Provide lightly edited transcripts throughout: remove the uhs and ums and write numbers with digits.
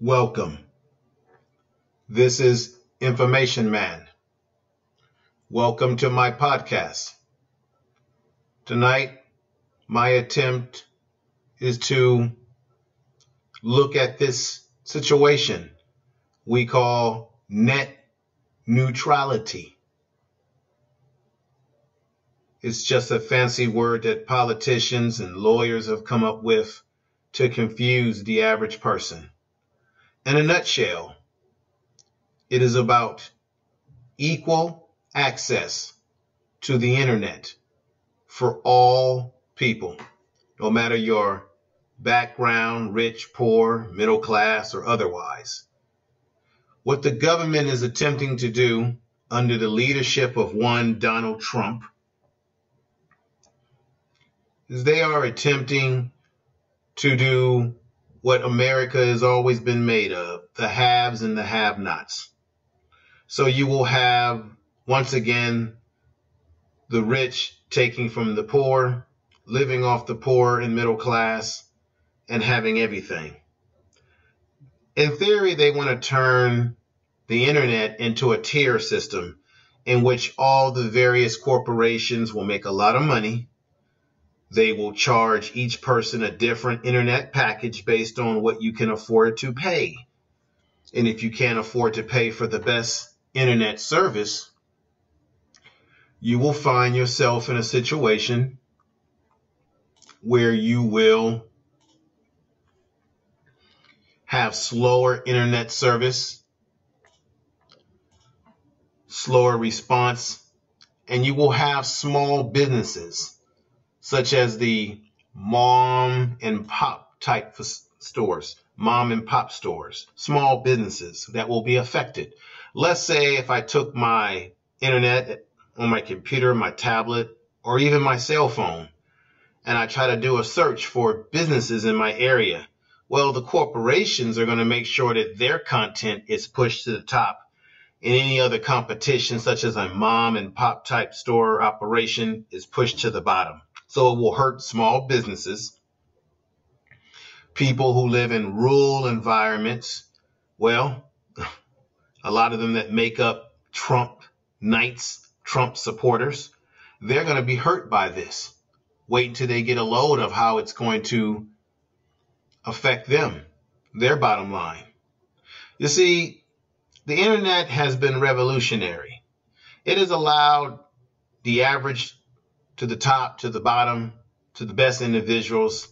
Welcome. This is Information Man. Welcome to my podcast. Tonight, my attempt is to look at this situation we call net neutrality. It's just a fancy word that politicians and lawyers have come up with to confuse the average person. In a nutshell, it is about equal access to the internet for all people, no matter your background, rich, poor, middle class, or otherwise. What the government is attempting to do under the leadership of one Donald Trump is they are attempting to do what America has always been made of, the haves and the have-nots. So you will have, once again, the rich taking from the poor, living off the poor and middle class, and having everything. In theory, they want to turn the internet into a tier system in which all the various corporations will make a lot of money. They will charge each person a different internet package based on what you can afford to pay. And if you can't afford to pay for the best internet service, you will find yourself in a situation where you will have slower internet service, slower response, and you will have small businesses such as the mom and pop type stores, mom and pop stores, small businesses that will be affected. Let's say if I took my internet on my computer, my tablet, or even my cell phone, and I try to do a search for businesses in my area, well, the corporations are going to make sure that their content is pushed to the top, and any other competition, such as a mom and pop type store operation, is pushed to the bottom. So it will hurt small businesses, people who live in rural environments. Well, a lot of them that make up Trump Knights, Trump supporters, they're going to be hurt by this. Wait until they get a load of how it's going to affect them, their bottom line. You see, the internet has been revolutionary. It has allowed the average to the top, to the bottom, to the best individuals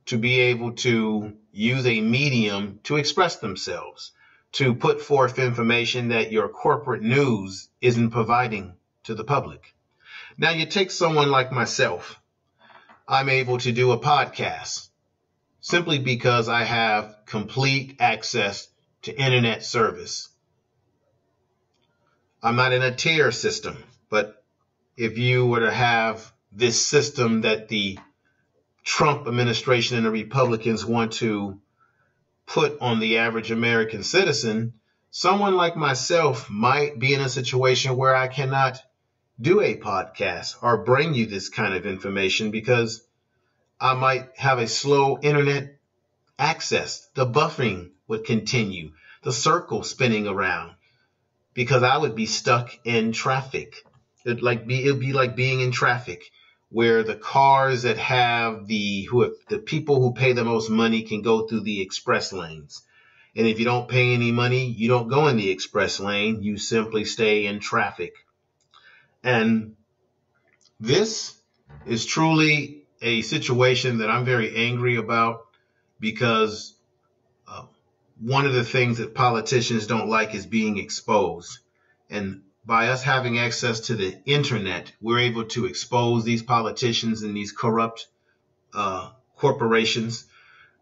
to be able to use a medium to express themselves, to put forth information that your corporate news isn't providing to the public. Now you take someone like myself. I'm able to do a podcast simply because I have complete access to internet service. I'm not in a tier system, but if you were to have this system that the Trump administration and the Republicans want to put on the average American citizen, someone like myself might be in a situation where I cannot do a podcast or bring you this kind of information because I might have a slow internet access. The buffering would continue, the circle spinning around, because I would be stuck in traffic. It'd be like being in traffic where the cars that have the people who pay the most money can go through the express lanes. And if you don't pay any money, you don't go in the express lane. You simply stay in traffic. And this is truly a situation that I'm very angry about because one of the things that politicians don't like is being exposed. And by us having access to the internet, we're able to expose these politicians and these corrupt corporations.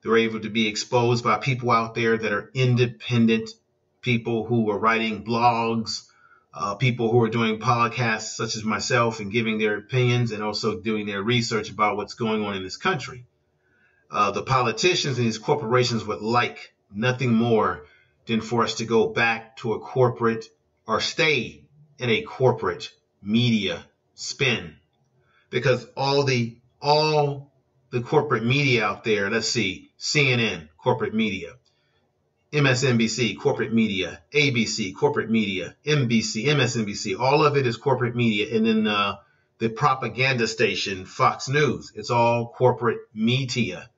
They're able to be exposed by people out there that are independent, people who are writing blogs, people who are doing podcasts such as myself and giving their opinions and also doing their research about what's going on in this country. The politicians and these corporations would like nothing more than for us to go back to a corporate or stay in a corporate media spin, because all the corporate media out there, let's see, CNN, corporate media, MSNBC, corporate media, ABC, corporate media, NBC, MSNBC, all of it is corporate media. And then the propaganda station, Fox News, it's all corporate media.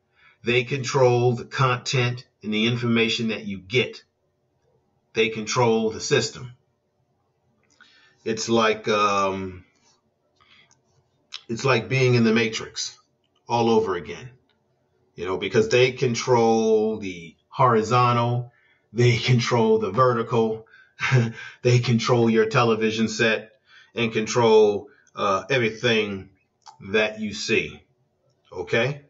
They control the content and the information that you get. They control the system. It's like being in the Matrix all over again, because they control the horizontal, they control the vertical, they control your television set and control everything that you see. Okay?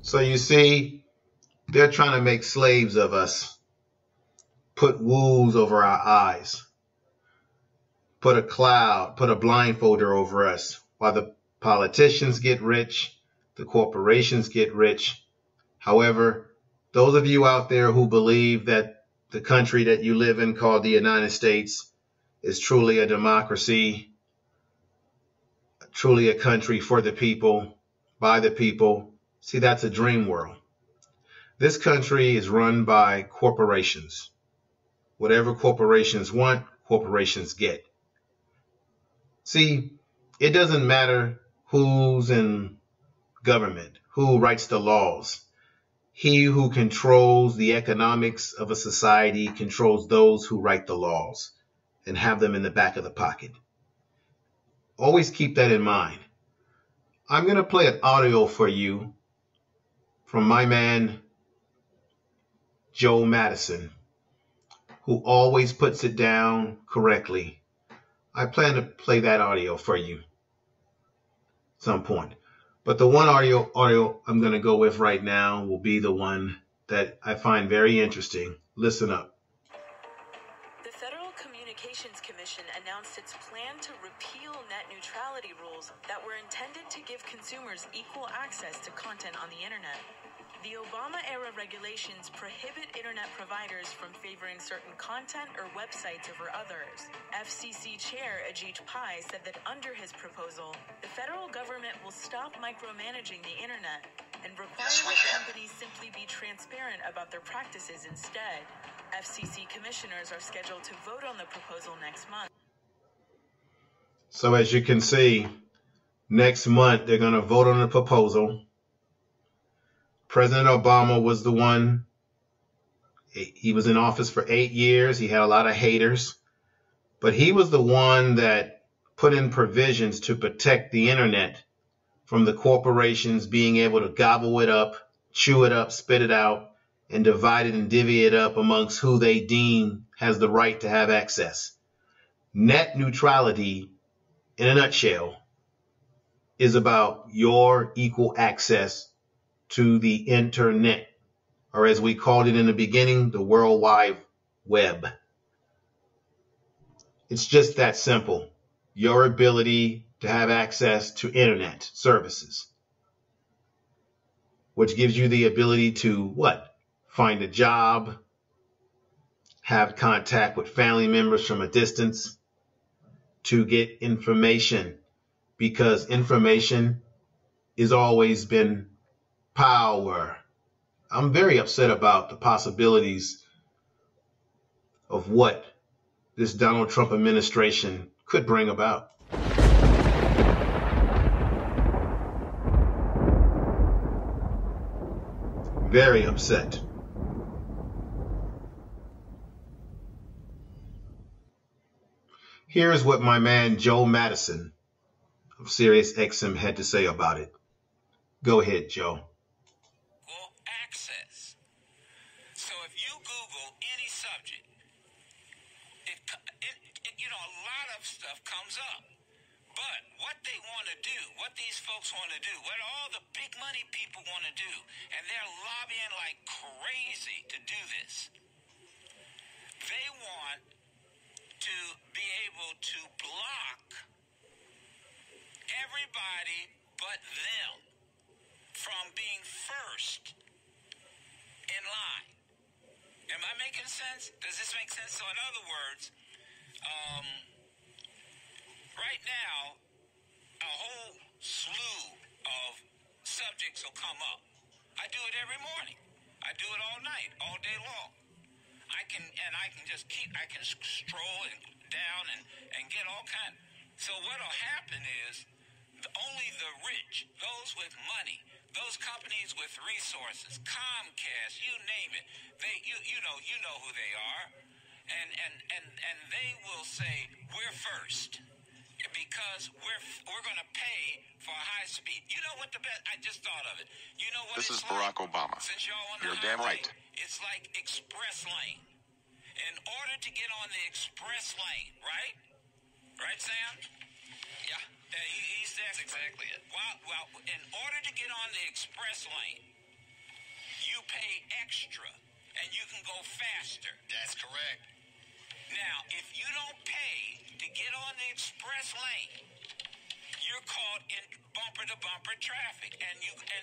So you see, they're trying to make slaves of us, put wools over our eyes, put a cloud, put a blindfolder over us, while the politicians get rich, the corporations get rich. However, those of you out there who believe that the country that you live in called the United States is truly a democracy, truly a country for the people, by the people, see, that's a dream world. This country is run by corporations. Whatever corporations want, corporations get. See, it doesn't matter who's in government, who writes the laws. He who controls the economics of a society controls those who write the laws and have them in the back of the pocket. Always keep that in mind. I'm going to play an audio for you from my man, Joe Madison, who always puts it down correctly. I plan to play that audio for you at some point. But the one audio I'm going to go with right now will be the one that I find very interesting. Listen up. The Federal Communications Commission announced its plan to repeal net neutrality rules that were intended to give consumers equal access to content on the internet. The Obama-era regulations prohibit internet providers from favoring certain content or websites over others. FCC Chair Ajit Pai said that under his proposal, the federal government will stop micromanaging the internet and require that companies simply be transparent about their practices instead. FCC commissioners are scheduled to vote on the proposal next month. So as you can see, next month they're going to vote on the proposal. President Obama was the one. He was in office for 8 years. He had a lot of haters, but he was the one that put in provisions to protect the internet from the corporations being able to gobble it up, chew it up, spit it out, and divide it and divvy it up amongst who they deem has the right to have access. Net neutrality, in a nutshell, is about your equal access to the internet, or as we called it in the beginning, the World Wide Web. It's just that simple. Your ability to have access to internet services, which gives you the ability to what? Find a job, have contact with family members from a distance, to get information, because information has always been power. I'm very upset about the possibilities of what this Donald Trump administration could bring about. Very upset. Here's what my man Joe Madison of Sirius XM had to say about it. Go ahead, Joe. Access. So if you Google any subject, comes up. But what they want to do, what these folks want to do, what all the big money people want to do, and they're lobbying like crazy to do this, they want to be able to block everybody but them from being first in line. Am I making sense? Does this make sense? So in other words, right now, a whole slew of subjects will come up. I do it every morning. I do it all night, all day long. I can stroll down and get all kinds. So what'll happen is only the rich, those with money, those companies with resources, Comcast, you name it, you know who they are, and they will say we're first because we're going to pay for high speed. You know what the best? I just thought of it. You know what? This is Barack Obama. Since y'all on the highway, damn right. It's like express lane. In order to get on the express lane, right? Right, Sam? Yeah. He's there. That's exactly it. Well, in order to get on the express lane, you pay extra, and you can go faster. That's correct. Now, if you don't pay to get on the express lane, you're caught in bumper-to-bumper traffic, and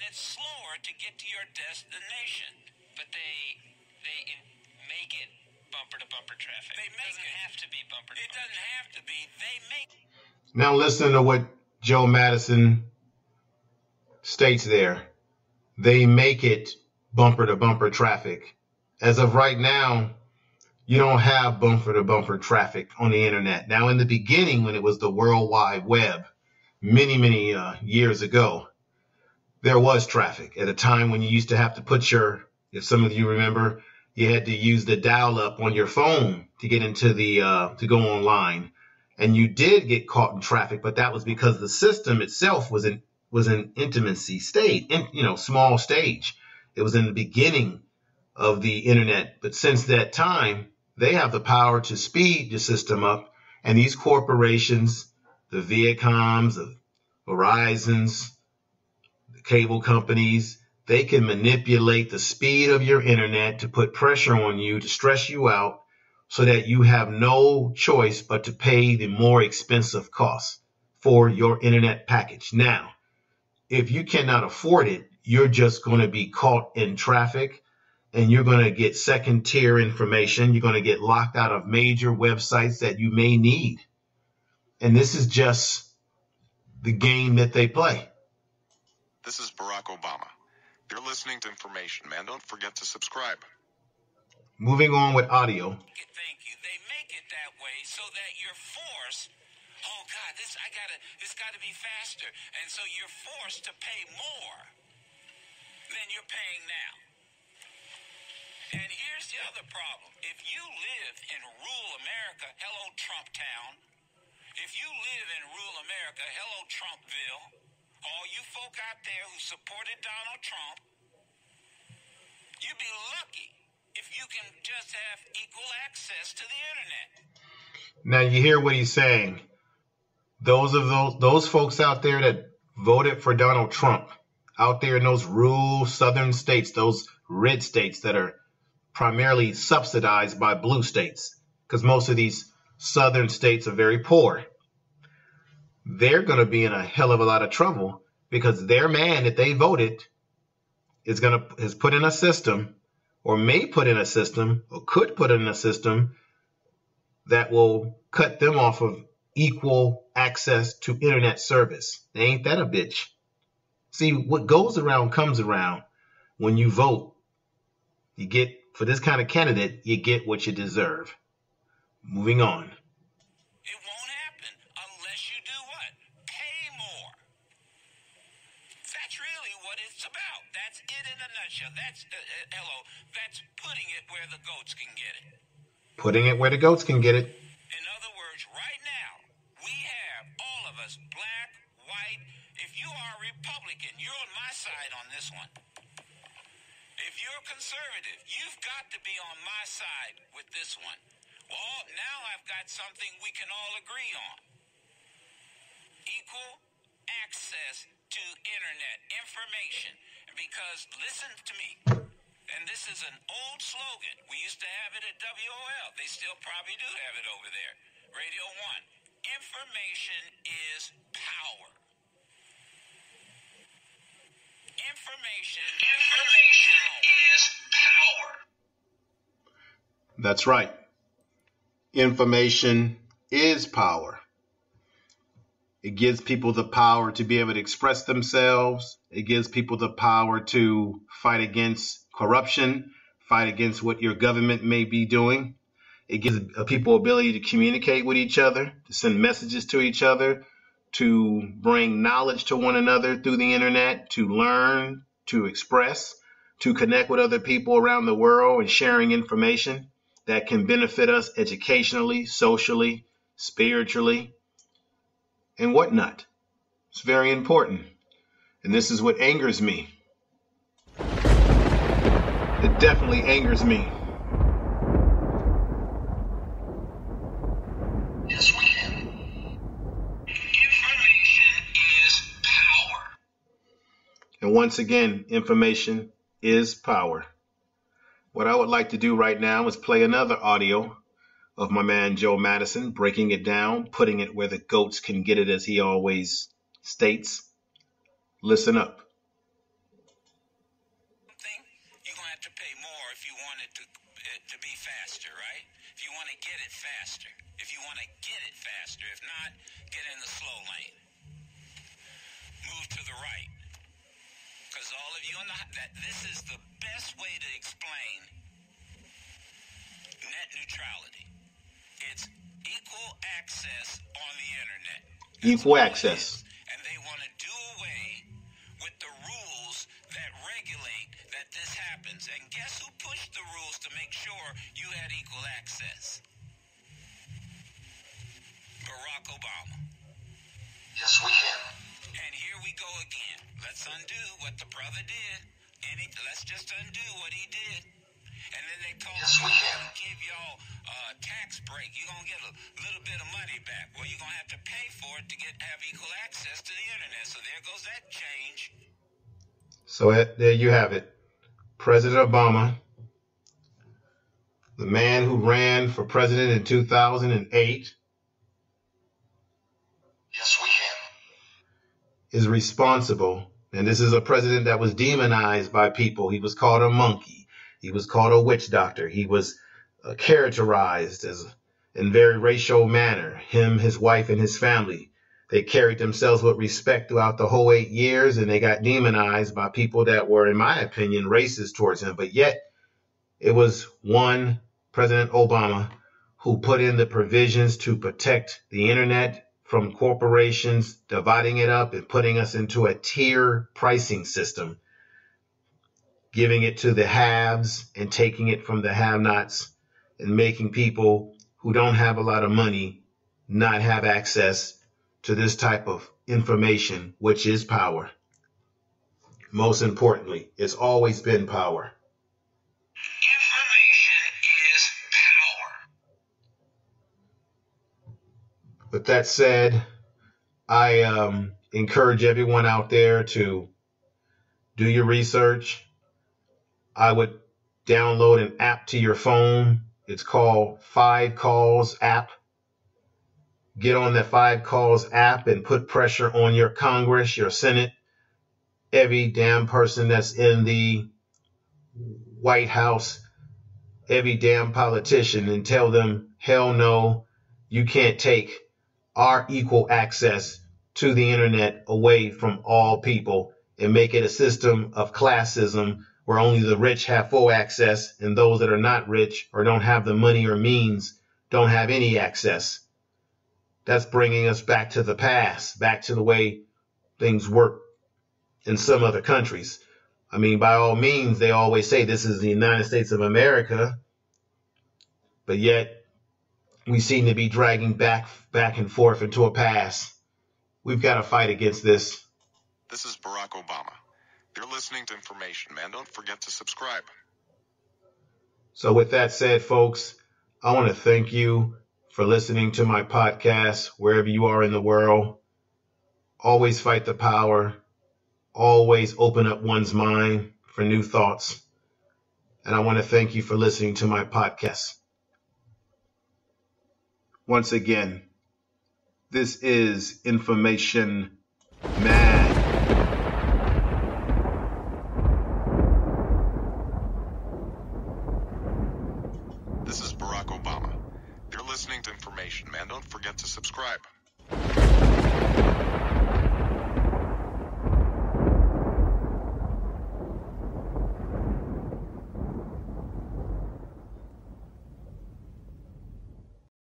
it's slower to get to your destination. But they make it bumper-to-bumper traffic. It doesn't have to be bumper-to-bumper. It doesn't have to be. They make it. Now listen to what Joe Madison states there. They make it bumper-to-bumper traffic. As of right now, you don't have bumper-to-bumper traffic on the internet. Now, in the beginning, when it was the World Wide Web, many years ago, there was traffic. At a time when you used to have to put if some of you remember, you had to use the dial-up on your phone to get into to go online. And you did get caught in traffic, but that was because the system itself was in intimacy state, small stage. It was in the beginning of the internet. But since that time, they have the power to speed the system up. And these corporations, the Viacoms, the Verizons, the cable companies, they can manipulate the speed of your internet to put pressure on you, to stress you out, so that you have no choice but to pay the more expensive costs for your internet package. Now, if you cannot afford it, you're just going to be caught in traffic, and you're going to get second-tier information. You're going to get locked out of major websites that you may need. And this is just the game that they play. This is Barack Obama. You're listening to information, man. Don't forget to subscribe. Moving on with audio. Thank you. They make it that way so that you're forced. Oh God, it's got to be faster, and so you're forced to pay more than you're paying now. And here's the other problem: if you live in rural America, hello Trump Town. If you live in rural America, hello Trumpville. All you folk out there who supported Donald Trump, you'd be lucky if you can just have equal access to the internet. Now you hear what he's saying. Those folks out there that voted for Donald Trump, out there in those rural southern states, those red states that are primarily subsidized by blue states, because most of these southern states are very poor. They're going to be in a hell of a lot of trouble because their man that they voted has put in a system, or may put in a system, or could put in a system that will cut them off of equal access to internet service. Ain't that a bitch? See, what goes around comes around. When you vote, you get, for this kind of candidate, you get what you deserve. Moving on. It won't happen unless you do what? Pay more. That's really what it's about. That's it in a nutshell. That's, that's putting it where the goats can get it. Putting it where the goats can get it. In other words, right now, we have, all of us, black, white. If you are a Republican, you're on my side on this one. If you're conservative, you've got to be on my side with this one. Well, now I've got something we can all agree on. equal access to internet information. Because, listen to me, and this is an old slogan. We used to have it at WOL. They still probably do have it over there. Radio 1. Information is power. Information is power. That's right. Information is power. It gives people the power to be able to express themselves. It gives people the power to fight against corruption, fight against what your government may be doing. It gives people ability to communicate with each other, to send messages to each other, to bring knowledge to one another through the internet, to learn, to express, to connect with other people around the world and sharing information that can benefit us educationally, socially, spiritually, and whatnot. It's very important. And this is what angers me. It definitely angers me. Yes, we can. Information is power. And once again, information is power. What I would like to do right now is play another audio of my man Joe Madison, breaking it down, putting it where the goats can get it, as he always states. Listen up. You're going to have to pay more if you want it to be faster, right? If you want to get it faster. If you want to get it faster. If not, get in the slow lane. Move to the right. Because all of you on this is the best way to explain net neutrality. It's equal access on the internet. Equal access. And they want to do away with the rules that regulate that this happens. And guess who pushed the rules to make sure you had equal access? Barack Obama. Yes, we can. And here we go again. Let's undo what the brother did. Let's just undo what he did. And then they told us, we're going to give y'all a tax break. You're going to get a little bit of money back. Well, you're going to have to pay for it to have equal access to the internet. So there goes that change. So there you have it. President Obama, the man who ran for president in 2008. Yes, we can. Is responsible. And this is a president that was demonized by people. He was called a monkey. He was called a witch doctor. He was characterized as in very racial manner. Him, his wife, and his family. They carried themselves with respect throughout the whole 8 years, and they got demonized by people that were, in my opinion, racist towards him. But yet, it was one President Obama who put in the provisions to protect the internet from corporations dividing it up and putting us into a tier pricing system, giving it to the haves and taking it from the have-nots and making people who don't have a lot of money not have access to this type of information, which is power. Most importantly, it's always been power. Information is power. With that said, I encourage everyone out there to do your research. I would download an app to your phone. It's called 5 Calls app. Get on the 5 Calls app and put pressure on your Congress, your Senate, every damn person that's in the White House, every damn politician, and tell them, hell no, you can't take our equal access to the internet away from all people and make it a system of classism where only the rich have full access and those that are not rich or don't have the money or means don't have any access. That's bringing us back to the past, back to the way things work in some other countries. I mean, by all means, they always say this is the United States of America, but yet we seem to be dragging back and forth into a past. We've got to fight against this. This is Barack Obama. You're listening to Information Man. Don't forget to subscribe. So with that said, folks, I want to thank you for listening to my podcast, wherever you are in the world. always fight the power, always open up one's mind for new thoughts. And I want to thank you for listening to my podcast. Once again, this is Information Man.